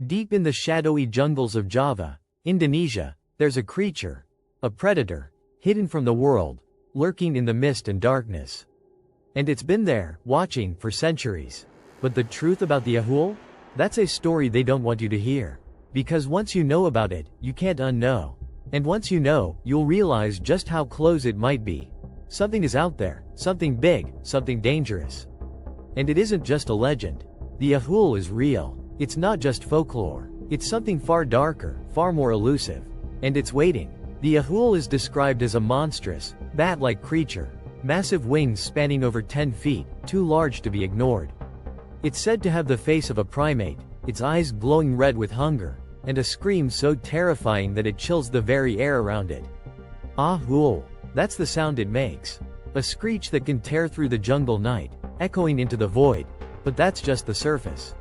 Deep in the shadowy jungles of Java, Indonesia, there's a creature, a predator, hidden from the world, lurking in the mist and darkness. And it's been there, watching, for centuries. But the truth about the Achool? That's a story they don't want you to hear. Because once you know about it, you can't unknow. And once you know, you'll realize just how close it might be. Something is out there, something big, something dangerous. And it isn't just a legend. The Achool is real. It's not just folklore. It's something far darker, far more elusive. And it's waiting. The Achool is described as a monstrous, bat-like creature. Massive wings spanning over 10 feet, too large to be ignored. It's said to have the face of a primate, its eyes glowing red with hunger, and a scream so terrifying that it chills the very air around it. Achool. That's the sound it makes. A screech that can tear through the jungle night, echoing into the void. But that's just the surface.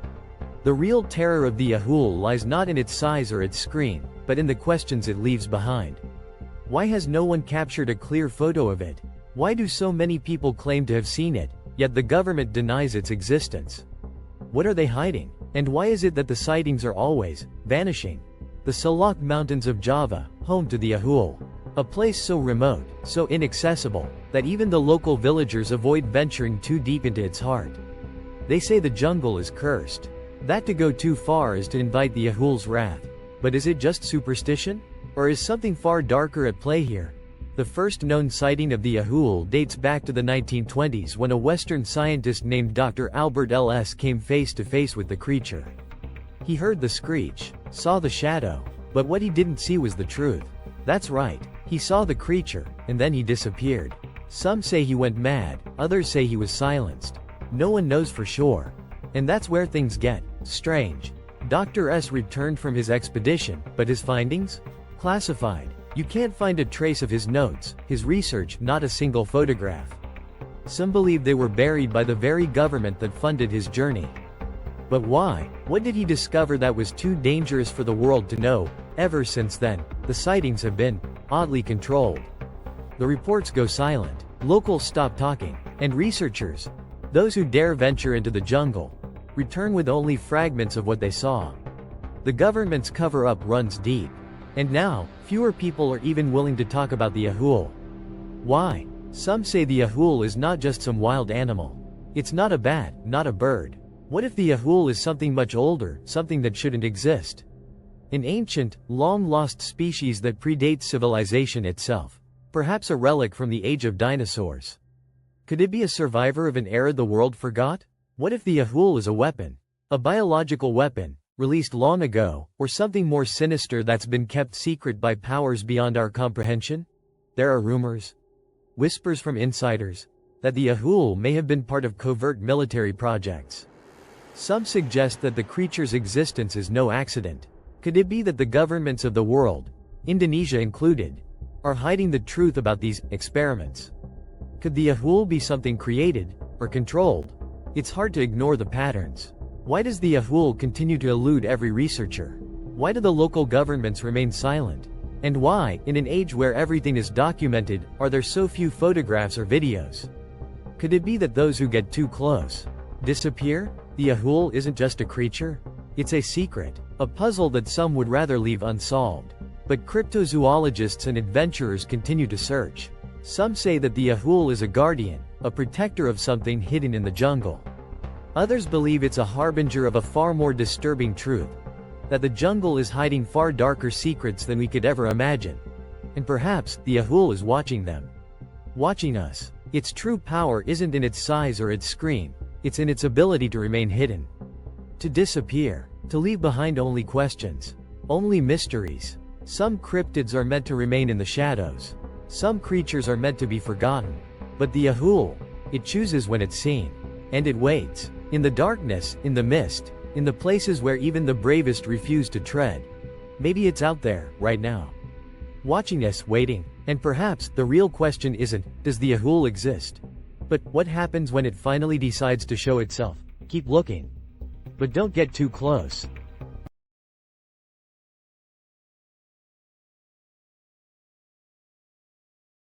The real terror of the Achool lies not in its size or its scream, but in the questions it leaves behind. Why has no one captured a clear photo of it? Why do so many people claim to have seen it, yet the government denies its existence? What are they hiding? And why is it that the sightings are always vanishing? The Salak Mountains of Java, home to the Achool. A place so remote, so inaccessible, that even the local villagers avoid venturing too deep into its heart. They say the jungle is cursed. That to go too far is to invite the Achool's wrath. But is it just superstition? Or is something far darker at play here? The first known sighting of the Achool dates back to the 1920s when a Western scientist named Dr. Albert L.S. came face to face with the creature. He heard the screech, saw the shadow, but what he didn't see was the truth. That's right, he saw the creature, and then he disappeared. Some say he went mad, others say he was silenced. No one knows for sure. And that's where things get strange. Dr. S returned from his expedition, but his findings? Classified. You can't find a trace of his notes, his research, not a single photograph. Some believe they were buried by the very government that funded his journey. But why? What did he discover that was too dangerous for the world to know? Ever since then, the sightings have been oddly controlled. The reports go silent, locals stop talking, and researchers, those who dare venture into the jungle, return with only fragments of what they saw. The government's cover-up runs deep. And now, fewer people are even willing to talk about the Achool. Why? Some say the Achool is not just some wild animal. It's not a bat, not a bird. What if the Achool is something much older, something that shouldn't exist? An ancient, long-lost species that predates civilization itself. Perhaps a relic from the age of dinosaurs. Could it be a survivor of an era the world forgot? What if the Achool is a weapon? A biological weapon, released long ago, or something more sinister that's been kept secret by powers beyond our comprehension? There are rumors, whispers from insiders, that the Achool may have been part of covert military projects. Some suggest that the creature's existence is no accident. Could it be that the governments of the world, Indonesia included, are hiding the truth about these experiments? Could the Achool be something created, or controlled? It's hard to ignore the patterns. Why does the Achool continue to elude every researcher? Why do the local governments remain silent? And why, in an age where everything is documented, are there so few photographs or videos? Could it be that those who get too close disappear? The Achool isn't just a creature. It's a secret, a puzzle that some would rather leave unsolved. But cryptozoologists and adventurers continue to search. Some say that the Achool is a guardian, a protector of something hidden in the jungle. Others believe it's a harbinger of a far more disturbing truth, that the jungle is hiding far darker secrets than we could ever imagine. And perhaps, the Achool is watching them. Watching us. Its true power isn't in its size or its scream, it's in its ability to remain hidden. To disappear. To leave behind only questions. Only mysteries. Some cryptids are meant to remain in the shadows. Some creatures are meant to be forgotten. But the Achool, it chooses when it's seen. And it waits. In the darkness, in the mist, in the places where even the bravest refuse to tread. Maybe it's out there, right now. Watching us, waiting. And perhaps, the real question isn't, does the Achool exist? But, what happens when it finally decides to show itself? Keep looking. But don't get too close.